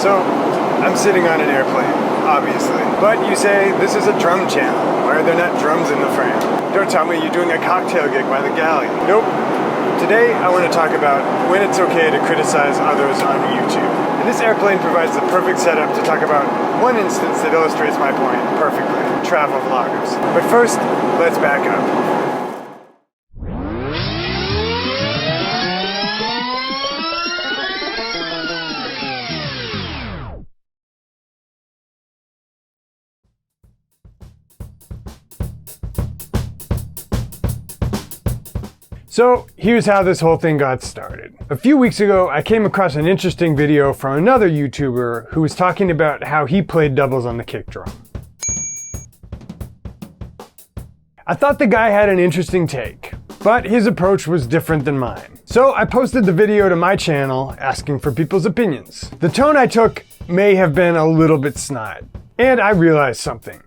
So, I'm sitting on an airplane, obviously. But you say, this is a drum channel. Why are there not drums in the frame? Don't tell me you're doing a cocktail gig by the galley. Nope. Today, I want to talk about when it's okay to criticize others on YouTube. And this airplane provides the perfect setup to talk about one instance that illustrates my point perfectly. Travel vloggers. But first, let's back up. So here's how this whole thing got started. A few weeks ago, I came across an interesting video from another YouTuber who was talking about how he played doubles on the kick drum. I thought the guy had an interesting take, but his approach was different than mine. So I posted the video to my channel asking for people's opinions. The tone I took may have been a little bit snide, and I realized something.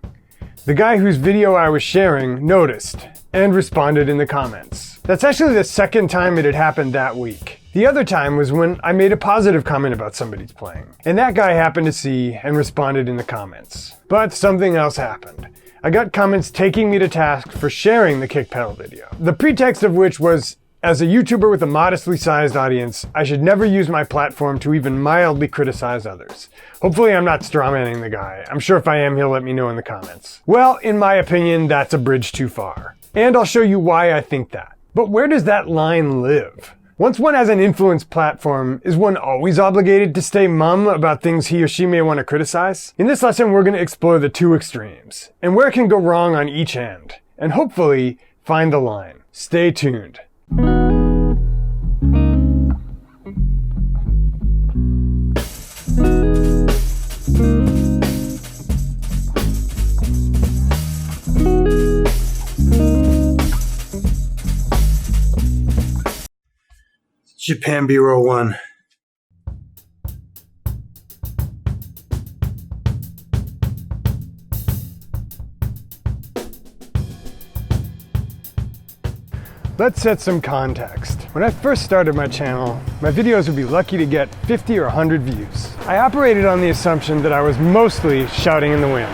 The guy whose video I was sharing noticed and responded in the comments. That's actually the second time it had happened that week. The other time was when I made a positive comment about somebody's playing, and that guy happened to see and responded in the comments. But something else happened. I got comments taking me to task for sharing the kick pedal video. The pretext of which was, as a YouTuber with a modestly sized audience, I should never use my platform to even mildly criticize others. Hopefully I'm not strawmanning the guy. I'm sure if I am, he'll let me know in the comments. Well, in my opinion, that's a bridge too far. And I'll show you why I think that. But where does that line live? Once one has an influence platform, is one always obligated to stay mum about things he or she may want to criticize? In this lesson, we're going to explore the two extremes, and where it can go wrong on each end, and hopefully find the line. Stay tuned. Japan B-roll 1. Let's set some context. When I first started my channel, my videos would be lucky to get 50 or 100 views. I operated on the assumption that I was mostly shouting in the wind.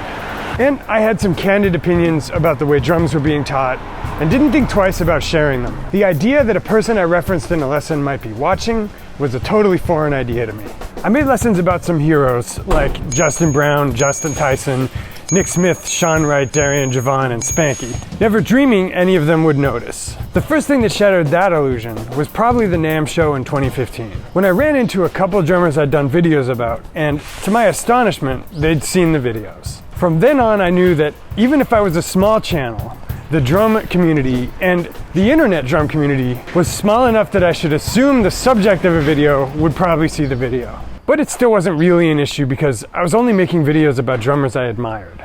And I had some candid opinions about the way drums were being taught, and didn't think twice about sharing them. The idea that a person I referenced in a lesson might be watching was a totally foreign idea to me. I made lessons about some heroes like Justin Brown, Justin Tyson, Nick Smith, Sean Wright, Darian Javon, and Spanky, never dreaming any of them would notice. The first thing that shattered that illusion was probably the NAMM show in 2015, when I ran into a couple drummers I'd done videos about, and to my astonishment, they'd seen the videos. From then on, I knew that even if I was a small channel, the drum community and the internet drum community was small enough that I should assume the subject of a video would probably see the video. But it still wasn't really an issue because I was only making videos about drummers I admired.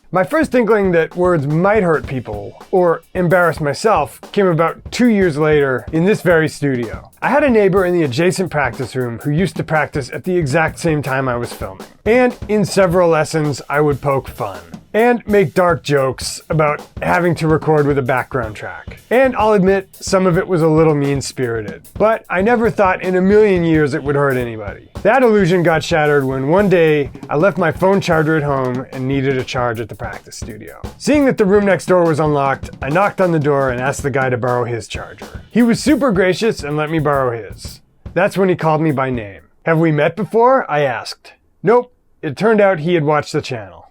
My first inkling that words might hurt people, or embarrass myself, came about 2 years later in this very studio. I had a neighbor in the adjacent practice room who used to practice at the exact same time I was filming. And in several lessons, I would poke fun and make dark jokes about having to record with a background track. And I'll admit, some of it was a little mean-spirited, but I never thought in a million years it would hurt anybody. That illusion got shattered when one day I left my phone charger at home and needed a charge at the practice studio. Seeing that the room next door was unlocked, I knocked on the door and asked the guy to borrow his charger. He was super gracious and let me borrow his. That's when he called me by name. "Have we met before?" I asked. Nope. It turned out he had watched the channel.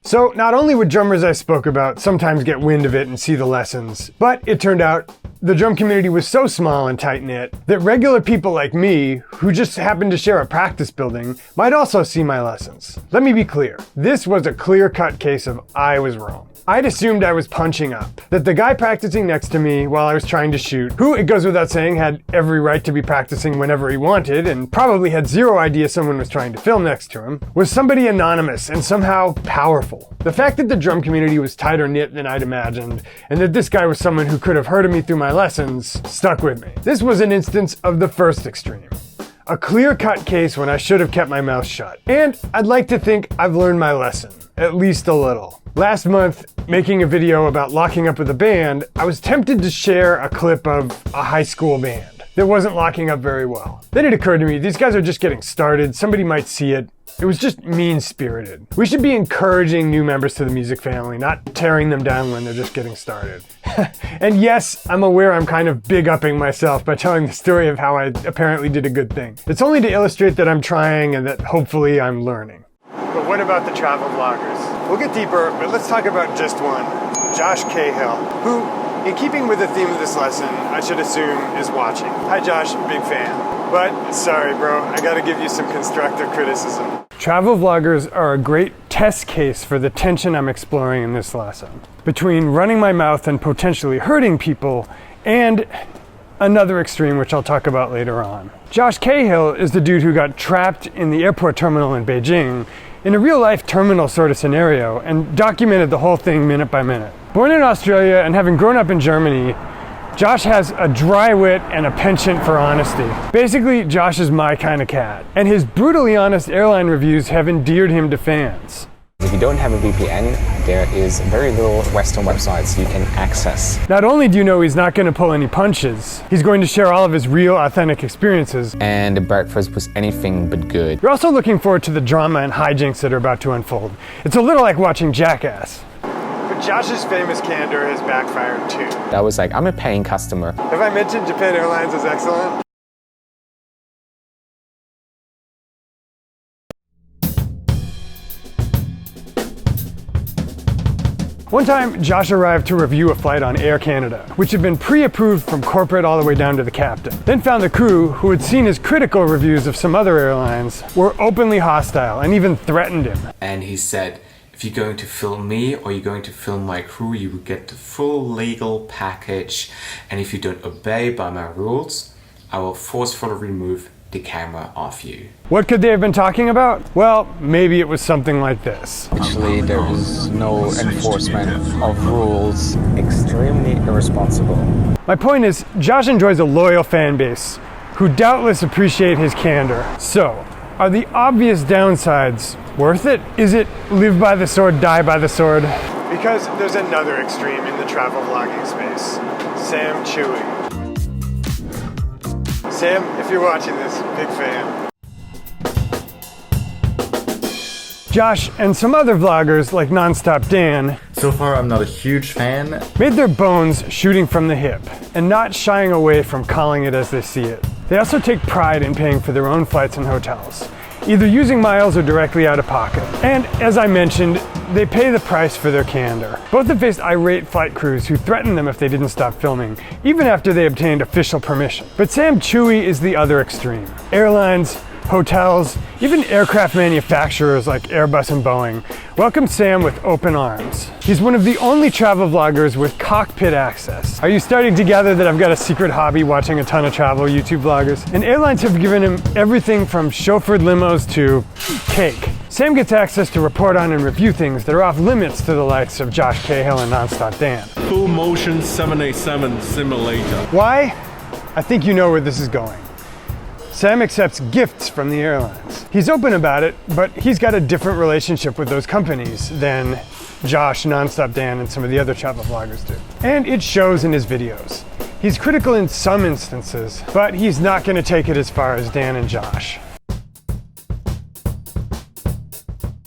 So not only would drummers I spoke about sometimes get wind of it and see the lessons, but it turned out the drum community was so small and tight-knit that regular people like me, who just happened to share a practice building, might also see my lessons. Let me be clear. This was a clear-cut case of I was wrong. I'd assumed I was punching up, that the guy practicing next to me while I was trying to shoot, who, it goes without saying, had every right to be practicing whenever he wanted and probably had zero idea someone was trying to film next to him, was somebody anonymous and somehow powerful. The fact that the drum community was tighter knit than I'd imagined, and that this guy was someone who could have heard of me through my lessons, stuck with me. This was an instance of the first extreme. A clear-cut case when I should have kept my mouth shut. And I'd like to think I've learned my lesson, at least a little. Last month, making a video about locking up with a band, I was tempted to share a clip of a high school band that wasn't locking up very well. Then it occurred to me, these guys are just getting started, somebody might see it. It was just mean-spirited. We should be encouraging new members to the music family, not tearing them down when they're just getting started. And yes, I'm aware I'm kind of big-upping myself by telling the story of how I apparently did a good thing. It's only to illustrate that I'm trying and that hopefully I'm learning. But what about the travel vloggers? We'll get deeper, but let's talk about just one, Josh Cahill, who, in keeping with the theme of this lesson, I should assume is watching. Hi Josh, big fan. But sorry bro, I gotta give you some constructive criticism. Travel vloggers are a great test case for the tension I'm exploring in this lesson, between running my mouth and potentially hurting people, and another extreme which I'll talk about later on. Josh Cahill is the dude who got trapped in the airport terminal in Beijing in a real-life terminal sort of scenario and documented the whole thing minute by minute. Born in Australia and having grown up in Germany, Josh has a dry wit and a penchant for honesty. Basically, Josh is my kind of cat, and his brutally honest airline reviews have endeared him to fans. If you don't have a VPN, there is very little Western websites you can access. Not only do you know he's not going to pull any punches, he's going to share all of his real, authentic experiences. And the breakfast was anything but good. You're also looking forward to the drama and hijinks that are about to unfold. It's a little like watching Jackass. But Josh's famous candor has backfired too. I was like, I'm a paying customer. Have I mentioned Japan Airlines is excellent? One time, Josh arrived to review a flight on Air Canada, which had been pre-approved from corporate all the way down to the captain. Then found the crew, who had seen his critical reviews of some other airlines, were openly hostile and even threatened him. And he said, if you're going to film me or you're going to film my crew, you will get the full legal package. And if you don't obey by my rules, I will forcefully remove the camera off you. What could they have been talking about? Well, maybe it was something like this. Actually, there is no enforcement of rules. Extremely irresponsible. My point is, Josh enjoys a loyal fan base who doubtless appreciate his candor. So, are the obvious downsides worth it? Is it live by the sword, die by the sword? Because there's another extreme in the travel vlogging space. Chui. Sam, if you're watching this, big fan. Josh and some other vloggers like Nonstop Dan, so far I'm not a huge fan, made their bones shooting from the hip and not shying away from calling it as they see it. They also take pride in paying for their own flights and hotels, either using miles or directly out of pocket. And as I mentioned, they pay the price for their candor. Both have faced irate flight crews who threatened them if they didn't stop filming, even after they obtained official permission. But Chui is the other extreme. Airlines, hotels, even aircraft manufacturers like Airbus and Boeing welcome Sam with open arms. He's one of the only travel vloggers with cockpit access. Are you starting to gather that I've got a secret hobby watching a ton of travel YouTube vloggers? And airlines have given him everything from chauffeured limos to cake. Sam gets access to report on and review things that are off limits to the likes of Josh Cahill and Nonstop Dan. Full motion 787 simulator. Why? I think you know where this is going. Sam accepts gifts from the airlines. He's open about it, but he's got a different relationship with those companies than Josh, Nonstop Dan, and some of the other travel vloggers do. And it shows in his videos. He's critical in some instances, but he's not going to take it as far as Dan and Josh.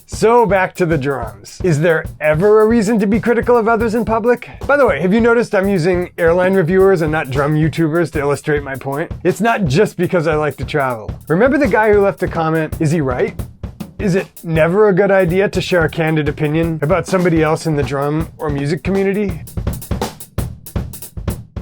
So back to the drums. Is there ever a reason to be critical of others in public? By the way, have you noticed I'm using airline reviewers and not drum YouTubers to illustrate my point? It's not just because I like to travel. Remember the guy who left a comment, is he right? Is it never a good idea to share a candid opinion about somebody else in the drum or music community?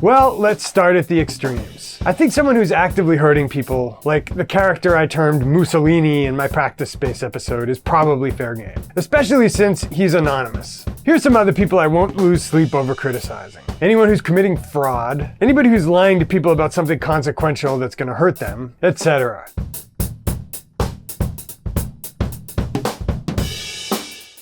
Well, let's start at the extremes. I think someone who's actively hurting people, like the character I termed Mussolini in my Practice Space episode, is probably fair game, especially since he's anonymous. Here's some other people I won't lose sleep over criticizing. Anyone who's committing fraud, anybody who's lying to people about something consequential that's gonna hurt them, etc.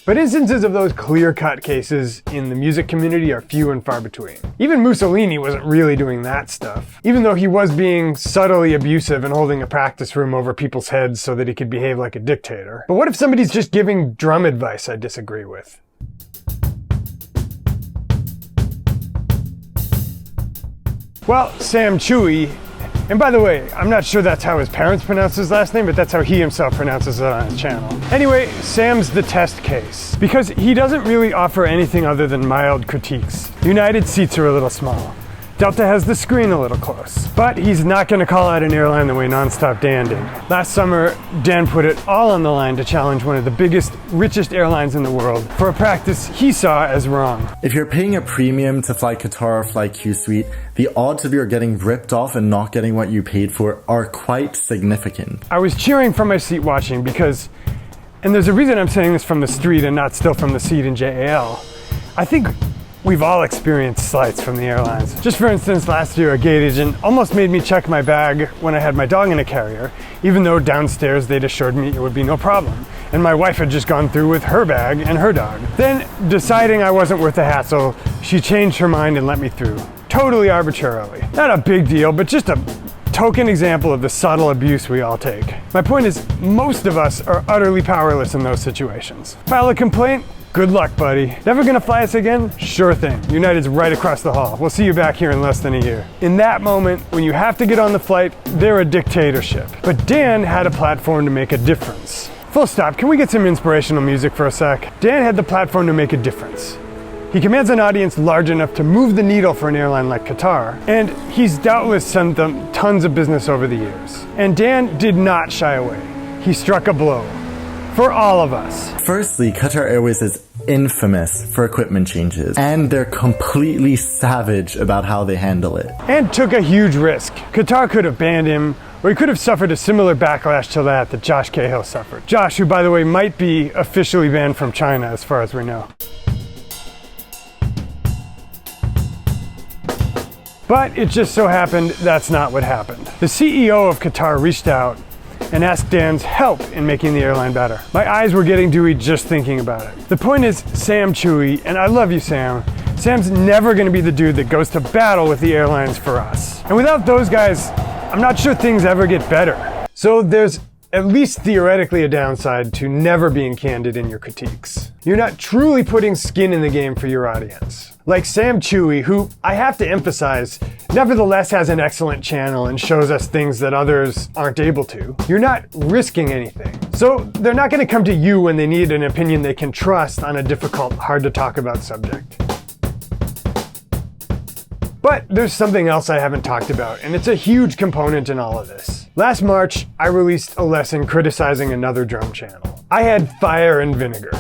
But instances of those clear-cut cases in the music community are few and far between. Even Mussolini wasn't really doing that stuff, even though he was being subtly abusive and holding a practice room over people's heads so that he could behave like a dictator. But what if somebody's just giving drum advice I disagree with? Well, Sam Chui, and by the way, I'm not sure that's how his parents pronounce his last name, but that's how he himself pronounces it on his channel. Anyway, Sam's the test case, because he doesn't really offer anything other than mild critiques. United seats are a little small. Delta has the screen a little close. But he's not going to call out an airline the way Nonstop Dan did. Last summer, Dan put it all on the line to challenge one of the biggest, richest airlines in the world for a practice he saw as wrong. If you're paying a premium to fly Qatar or fly Q Suite, the odds of you getting ripped off and not getting what you paid for are quite significant. I was cheering from my seat watching because, and there's a reason I'm saying this from the street and not still from the seat in JAL, I think we've all experienced slights from the airlines. Just for instance, last year a gate agent almost made me check my bag when I had my dog in a carrier, even though downstairs they'd assured me it would be no problem. And my wife had just gone through with her bag and her dog. Then, deciding I wasn't worth the hassle, she changed her mind and let me through. Totally arbitrarily. Not a big deal, but just a token example of the subtle abuse we all take. My point is, most of us are utterly powerless in those situations. File a complaint? Good luck, buddy. Never gonna fly us again? Sure thing. United's right across the hall. We'll see you back here in less than a year. In that moment, when you have to get on the flight, they're a dictatorship. But Dan had a platform to make a difference. Full stop. Can we get some inspirational music for a sec? Dan had the platform to make a difference. He commands an audience large enough to move the needle for an airline like Qatar, and he's doubtless sent them tons of business over the years. And Dan did not shy away. He struck a blow. For all of us. Firstly, Qatar Airways is infamous for equipment changes, and they're completely savage about how they handle it. And took a huge risk. Qatar could have banned him, or he could have suffered a similar backlash to that Josh Cahill suffered. Josh, who by the way might be officially banned from China as far as we know. But it just so happened that's not what happened. The CEO of Qatar reached out and asked Dan's help in making the airline better. My eyes were getting dewy just thinking about it. The point is, Sam Chui, and I love you, Sam, Sam's never gonna be the dude that goes to battle with the airlines for us. And without those guys, I'm not sure things ever get better. So there's at least theoretically a downside to never being candid in your critiques. You're not truly putting skin in the game for your audience. Like Sam Chui, who, I have to emphasize, nevertheless has an excellent channel and shows us things that others aren't able to. You're not risking anything. So they're not gonna come to you when they need an opinion they can trust on a difficult, hard to talk about subject. But there's something else I haven't talked about, and it's a huge component in all of this. Last March, I released a lesson criticizing another drum channel. I had fire and vinegar.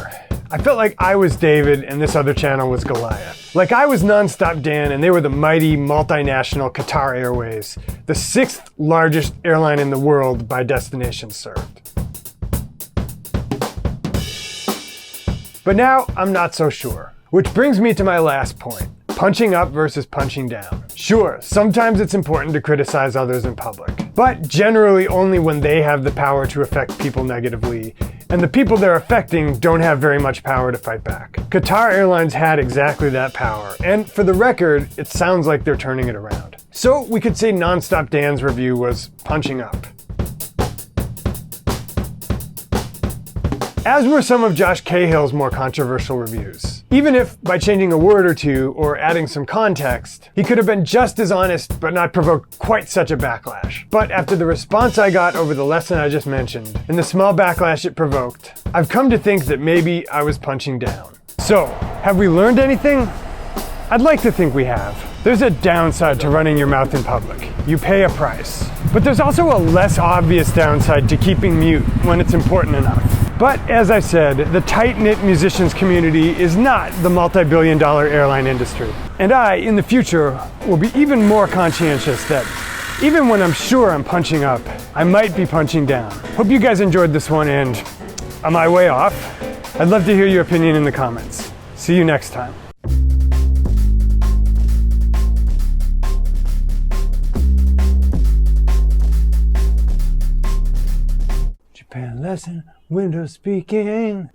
I felt like I was David and this other channel was Goliath. Like I was Nonstop Dan and they were the mighty multinational Qatar Airways, the 6th largest airline in the world by destinations served. But now I'm not so sure. Which brings me to my last point. Punching up versus punching down. Sure, sometimes it's important to criticize others in public, but generally only when they have the power to affect people negatively, and the people they're affecting don't have very much power to fight back. Qatar Airlines had exactly that power, and for the record, it sounds like they're turning it around. So we could say Nonstop Dan's review was punching up. As were some of Josh Cahill's more controversial reviews. Even if, by changing a word or two or adding some context, he could have been just as honest but not provoked quite such a backlash. But after the response I got over the lesson I just mentioned, and the small backlash it provoked, I've come to think that maybe I was punching down. So, have we learned anything? I'd like to think we have. There's a downside to running your mouth in public. You pay a price. But there's also a less obvious downside to keeping mute when it's important enough. But as I said, the tight-knit musicians community is not the multi-billion-dollar airline industry. And I, in the future, will be even more conscientious that even when I'm sure I'm punching up, I might be punching down. Hope you guys enjoyed this one, and am I way off? I'd love to hear your opinion in the comments. See you next time. Japan lesson, window speaking.